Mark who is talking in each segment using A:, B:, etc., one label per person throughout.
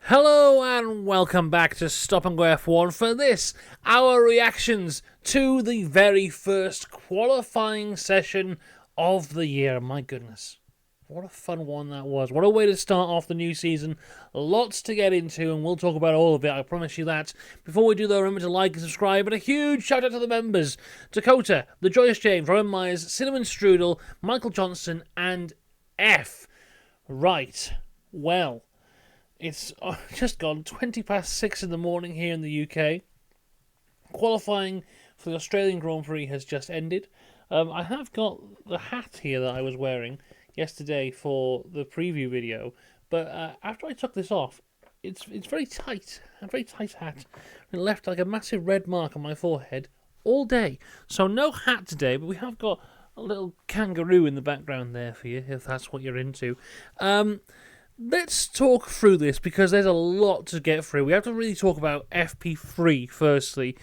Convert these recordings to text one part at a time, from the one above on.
A: Hello and welcome back to Stop and Go F1 for this, our reactions to the very first qualifying session of the year. My goodness, what a fun one that was. What a way to start off the new season. Lots to get into and we'll talk about all of it, I promise you that. Before we do though, remember to like and subscribe, and a huge shout out to the members. Dakota, The Joyous James, Robin Myers, Cinnamon Strudel, Michael Johnson and F. Right, well, it's just gone 20 past 6 in the morning here in the UK. Qualifying for the Australian Grand Prix has just ended. I have got the hat here that I was wearing yesterday for the preview video, but after I took this off, it's very tight, a very tight hat. It left like a massive red mark on my forehead all day. So no hat today, but we have got a little kangaroo in the background there for you, if that's what you're into. Let's talk through this because there's a lot to get through. We have to really talk about FP3 firstly,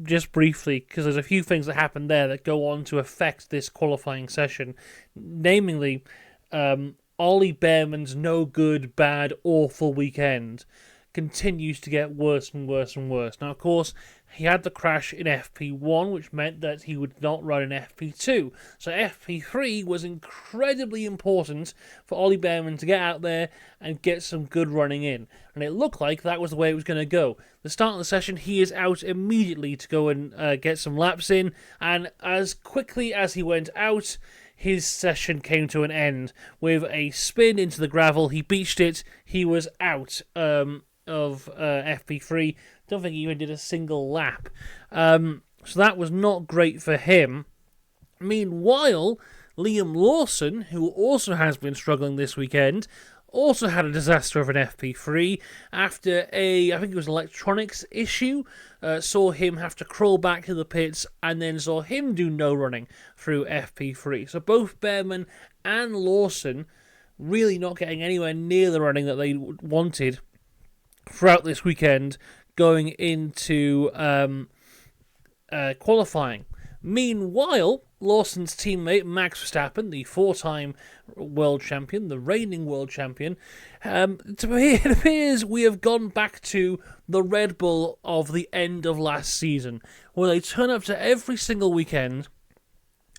A: just briefly, because there's a few things that happen there that go on to affect this qualifying session. Namely, Ollie Behrman's no good, bad, awful weekend continues to get worse and worse and worse. Now, of course, he had the crash in FP1, which meant that he would not run in FP2. So FP3 was incredibly important for Ollie Behrman to get out there and get some good running in. And it looked like that was the way it was going to go. The start of the session, he is out immediately to go and get some laps in. And as quickly as he went out, his session came to an end with a spin into the gravel. He beached it. He was out of FP3. Don't think he even did a single lap. So that was not great for him. Meanwhile, Liam Lawson, who also has been struggling this weekend, also had a disaster of an FP3 after I think it was an electronics issue, saw him have to crawl back to the pits and then saw him do no running through FP3. So both Behrman and Lawson really not getting anywhere near the running that they wanted throughout this weekend going into qualifying. Meanwhile, Lawson's teammate Max Verstappen, the four-time world champion, the reigning world champion, it appears we have gone back to the Red Bull of the end of last season, where they turn up to every single weekend.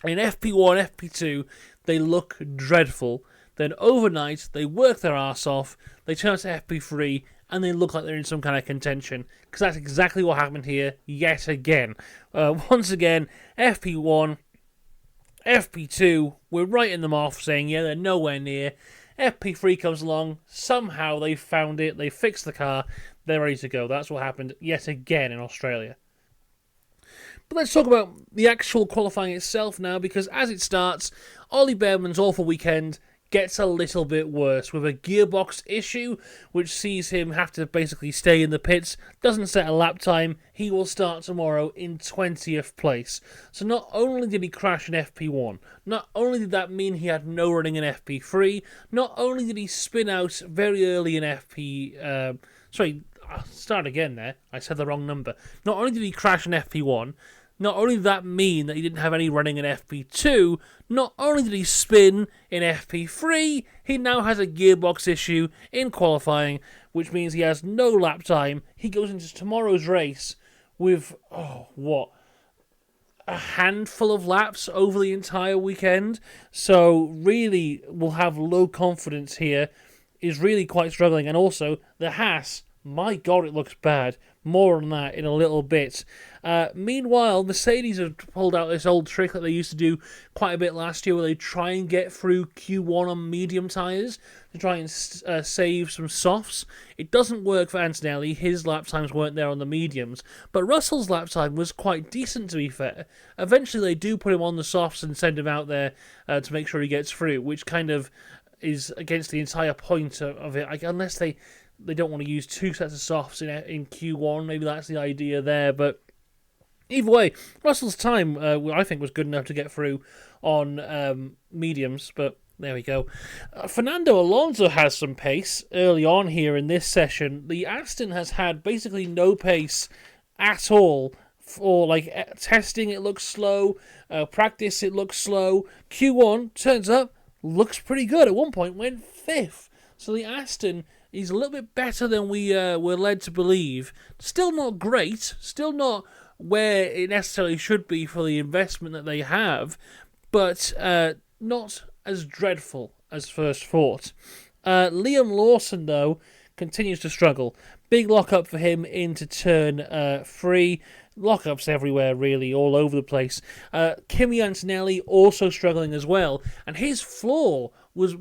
A: In FP1, FP2, they look dreadful. Then overnight, they work their arse off, they turn up to FP3, and they look like they're in some kind of contention. Because that's exactly what happened here yet again. Once again, FP1, FP2, we're writing them off, saying, yeah, they're nowhere near. FP3 comes along, somehow they found it, they fixed the car, they're ready to go. That's what happened yet again in Australia. But let's talk about the actual qualifying itself now, because as it starts, Ollie Behrman's awful weekend gets a little bit worse with a gearbox issue, which sees him have to basically stay in the pits. Doesn't set a lap time. He will start tomorrow in 20th place. So not only did he crash in FP1, not only did that mean he had no running in FP3, not only did he spin out very early in I'll start again there. I said the wrong number. Not only did he crash in FP1, not only did that mean that he didn't have any running in FP2, not only did he spin in FP3, he now has a gearbox issue in qualifying, which means he has no lap time. He goes into tomorrow's race with, a handful of laps over the entire weekend. So really will have low confidence here, is really quite struggling. And also, the Haas, my God, it looks bad. More on that in a little bit. Meanwhile, Mercedes have pulled out this old trick that they used to do quite a bit last year, where they try and get through Q1 on medium tyres to try and save some softs. It doesn't work for Antonelli. His lap times weren't there on the mediums, but Russell's lap time was quite decent, to be fair. Eventually, they do put him on the softs and send him out there to make sure he gets through, which kind of is against the entire point of it, unless they don't want to use two sets of softs in Q1. Maybe that's the idea there. But either way, Russell's time, I think, was good enough to get through on mediums. But there we go. Fernando Alonso has some pace early on here in this session. The Aston has had basically no pace at all. For testing, it looks slow. Practice, it looks slow. Q1 turns up, looks pretty good. At one point, went 5th. So the Aston He's a little bit better than we were led to believe. Still not great, still not where it necessarily should be for the investment that they have, but not as dreadful as first thought. Liam Lawson, though, continues to struggle. Big lockup for him into turn 3. Lockups everywhere, really, all over the place. Kimi Antonelli also struggling as well, and his floor was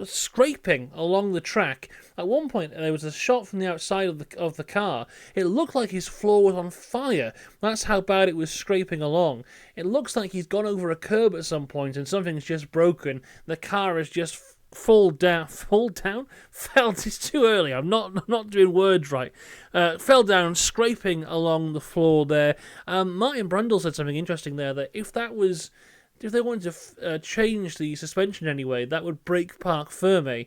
A: scraping along the track. At one point, there was a shot from the outside of the car. It looked like his floor was on fire. That's how bad it was scraping along. It looks like he's gone over a curb at some point, and something's just broken. The car has just fell down. It's too early. I'm not doing words right. Fell down, scraping along the floor there. Martin Brundle said something interesting there, that if they wanted to change the suspension anyway, that would break Parc Ferme,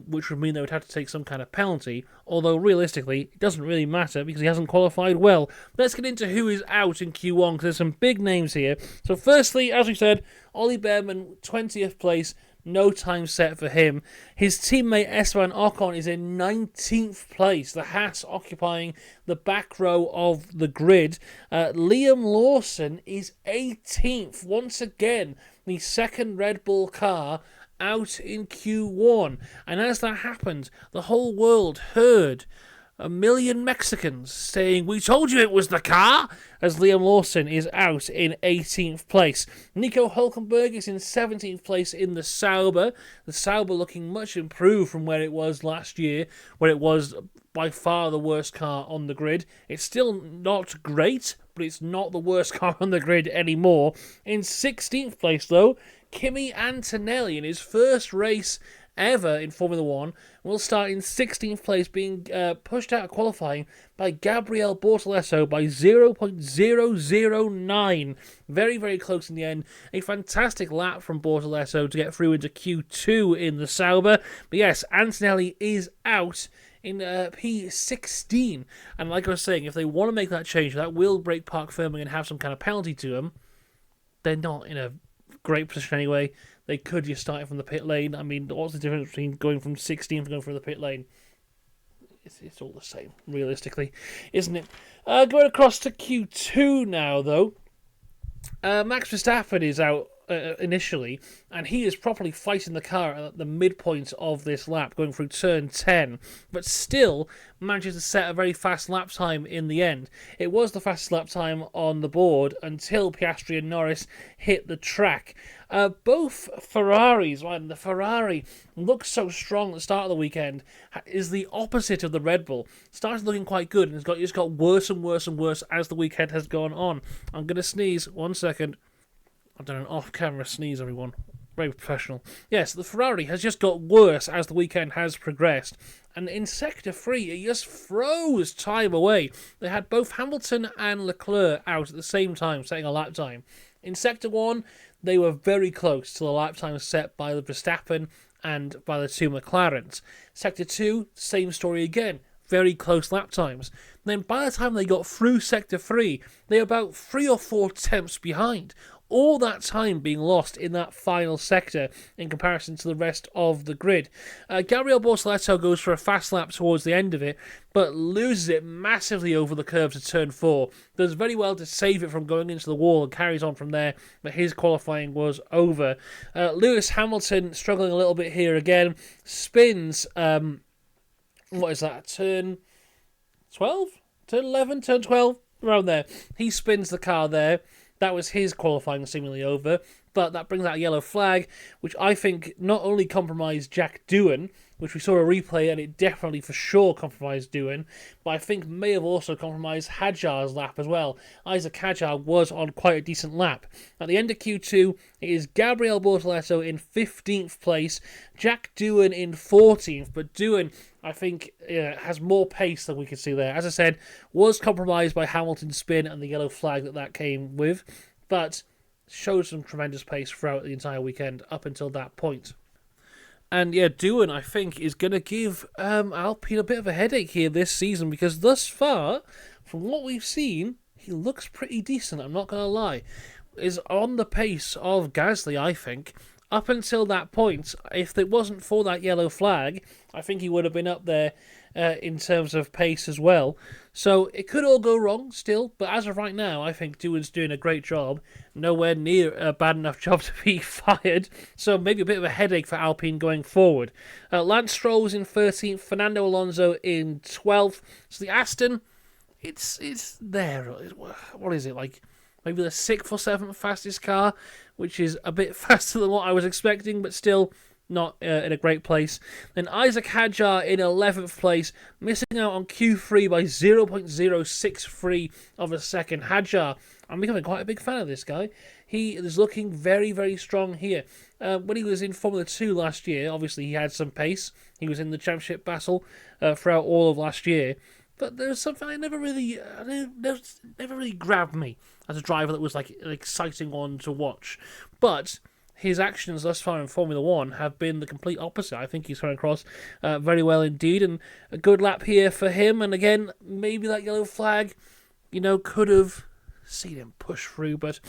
A: which would mean they would have to take some kind of penalty, although realistically, it doesn't really matter because he hasn't qualified well. Let's get into who is out in Q1, because there's some big names here. So firstly, as we said, Ollie Behrman, 20th place, no time set for him. His teammate Esteban Ocon is in 19th place. The Haas occupying the back row of the grid. Liam Lawson is 18th. Once again, the second Red Bull car out in Q1. And as that happened, the whole world heard 1 million Mexicans saying, "We told you it was the car," as Liam Lawson is out in 18th place. Nico Hülkenberg is in 17th place in the Sauber. The Sauber looking much improved from where it was last year, where it was by far the worst car on the grid. It's still not great, but it's not the worst car on the grid anymore. In 16th place, though, Kimi Antonelli in his first race ever in Formula 1 will start in 16th place, being pushed out of qualifying by Gabriel Bortolesso by 0.009. Very, very close in the end. A fantastic lap from Bortolesso to get through into Q2 in the Sauber. But yes, Antonelli is out in P16. And like I was saying, if they want to make that change, that will break Parc Ferme and have some kind of penalty to them. They're not in a great position anyway. They could just start from the pit lane. I mean, what's the difference between going from 16th and going from the pit lane? It's all the same, realistically, isn't it? Going across to Q2 now, though. Max Verstappen is out initially, and he is properly fighting the car at the midpoint of this lap, going through turn 10, but still manages to set a very fast lap time in the end. It was the fastest lap time on the board until Piastri and Norris hit the track. Both Ferraris, the Ferrari looks so strong at the start of the weekend, is the opposite of the Red Bull. Started looking quite good, and it's just got worse and worse and worse as the weekend has gone on. I'm going to sneeze. 1 second. I've done an off-camera sneeze, everyone. Very professional. Yes, the Ferrari has just got worse as the weekend has progressed. And in Sector 3, it just froze time away. They had both Hamilton and Leclerc out at the same time, setting a lap time. In Sector 1, they were very close to the lap time set by the Verstappen and by the two McLarens. Sector 2, same story again. Very close lap times. And then by the time they got through Sector 3, they were about 3 or 4 tenths behind. All that time being lost in that final sector in comparison to the rest of the grid. Gabriel Bortolesso goes for a fast lap towards the end of it, but loses it massively over the curve to turn 4. Does very well to save it from going into the wall and carries on from there, but his qualifying was over. Lewis Hamilton struggling a little bit here again. Spins, what is that, turn 12? Turn 11? Turn 12? Around there. He spins the car there. That was his qualifying seemingly over, but that brings out a yellow flag, which I think not only compromised Jack Doohan, which we saw a replay and it definitely for sure compromised Doohan, but I think may have also compromised Hadjar's lap as well. Isaac Hadjar was on quite a decent lap. At the end of Q2, it is Gabriel Bortolesso in 15th place, Jack Doohan in 14th, but Doohan, I think, has more pace than we can see there. As I said, was compromised by Hamilton's spin and the yellow flag that came with, but showed some tremendous pace throughout the entire weekend up until that point. And yeah, Doohan, I think, is going to give Alpine a bit of a headache here this season, because thus far, from what we've seen, he looks pretty decent, I'm not going to lie. Is on the pace of Gasly, I think. up until that point, if it wasn't for that yellow flag, I think he would have been up there in terms of pace as well. So it could all go wrong still, but as of right now, I think Dewan's doing a great job. Nowhere near a bad enough job to be fired, so maybe a bit of a headache for Alpine going forward. Lance Stroll was in 13th, Fernando Alonso in 12th. So the Aston, it's there. What is it, like maybe the 6th or 7th fastest car, which is a bit faster than what I was expecting, but still not in a great place. Then Isaac Hadjar in 11th place, missing out on Q3 by 0.063 of a second. Hadjar, I'm becoming quite a big fan of this guy. He is looking very, very strong here. When he was in Formula 2 last year, obviously he had some pace. He was in the championship battle throughout all of last year. But there's something that never really grabbed me as a driver that was like an exciting one to watch. But his actions thus far in Formula 1 have been the complete opposite. I think he's coming across very well indeed, and a good lap here for him. And again, maybe that yellow flag, could have seen him push through, but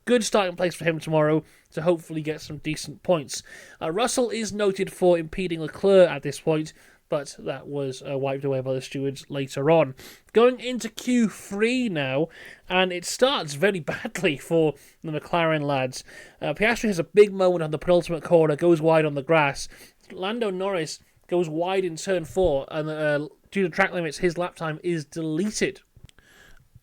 A: good starting place for him tomorrow to hopefully get some decent points. Russell is noted for impeding Leclerc at this point, but that was wiped away by the stewards later on. Going into Q3 now, and it starts very badly for the McLaren lads. Piastri has a big moment on the penultimate corner, goes wide on the grass. Lando Norris goes wide in turn 4, and due to track limits, his lap time is deleted.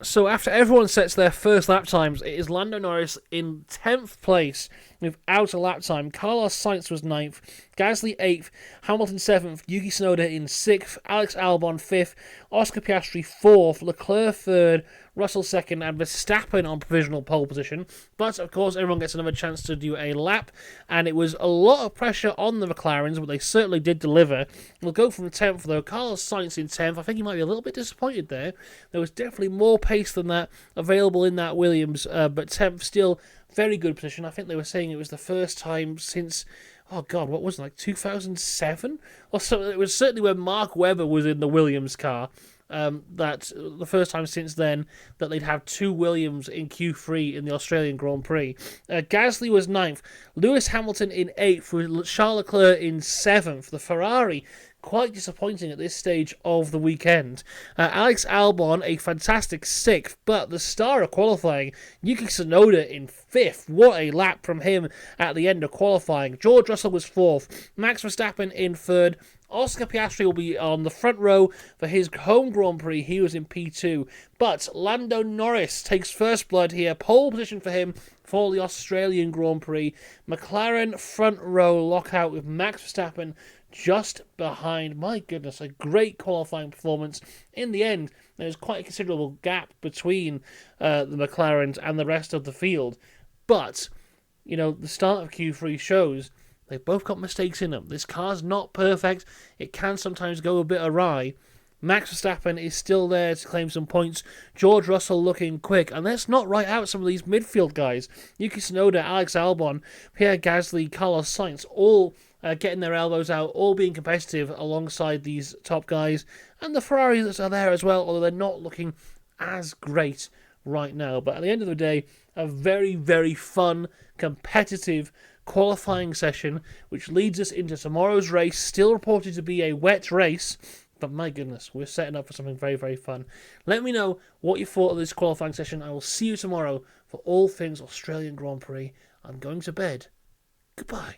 A: So after everyone sets their first lap times, it is Lando Norris in 10th place without a lap time. Carlos Sainz was 9th, Gasly 8th, Hamilton 7th, Yuki Tsunoda in 6th, Alex Albon 5th, Oscar Piastri 4th, Leclerc 3rd, Russell 2nd, and Verstappen on provisional pole position. But, of course, everyone gets another chance to do a lap, and it was a lot of pressure on the McLarens, but they certainly did deliver. We'll go from 10th, though. Carlos Sainz in 10th. I think he might be a little bit disappointed there. There was definitely more pace than that available in that Williams, but 10th still very good position. I think they were saying it was the first time since, oh God, what was it, like 2007? Or so. It was certainly when Mark Webber was in the Williams car. That the first time since then that they'd have two Williams in Q3 in the Australian Grand Prix. Gasly was 9th, Lewis Hamilton in 8th, with Charles Leclerc in 7th. The Ferrari, quite disappointing at this stage of the weekend. Alex Albon, a fantastic 6th, but the star of qualifying, Yuki Tsunoda in 5th. What a lap from him at the end of qualifying. George Russell was 4th, Max Verstappen in 3rd, Oscar Piastri will be on the front row for his home Grand Prix. He was in P2. But Lando Norris takes first blood here. Pole position for him for the Australian Grand Prix. McLaren front row lockout with Max Verstappen just behind. My goodness, a great qualifying performance. In the end, there's quite a considerable gap between the McLarens and the rest of the field. But, the start of Q3 shows they've both got mistakes in them. This car's not perfect. It can sometimes go a bit awry. Max Verstappen is still there to claim some points. George Russell looking quick. And let's not write out some of these midfield guys. Yuki Tsunoda, Alex Albon, Pierre Gasly, Carlos Sainz, all getting their elbows out, all being competitive alongside these top guys. And the Ferraris are there as well, although they're not looking as great right now. But at the end of the day, a very, very fun, competitive qualifying session, which leads us into tomorrow's race, still reported to be a wet race, but my goodness, we're setting up for something very, very fun. Let me know what you thought of this qualifying session. I will see you tomorrow for all things Australian Grand Prix. I'm going to bed. Goodbye.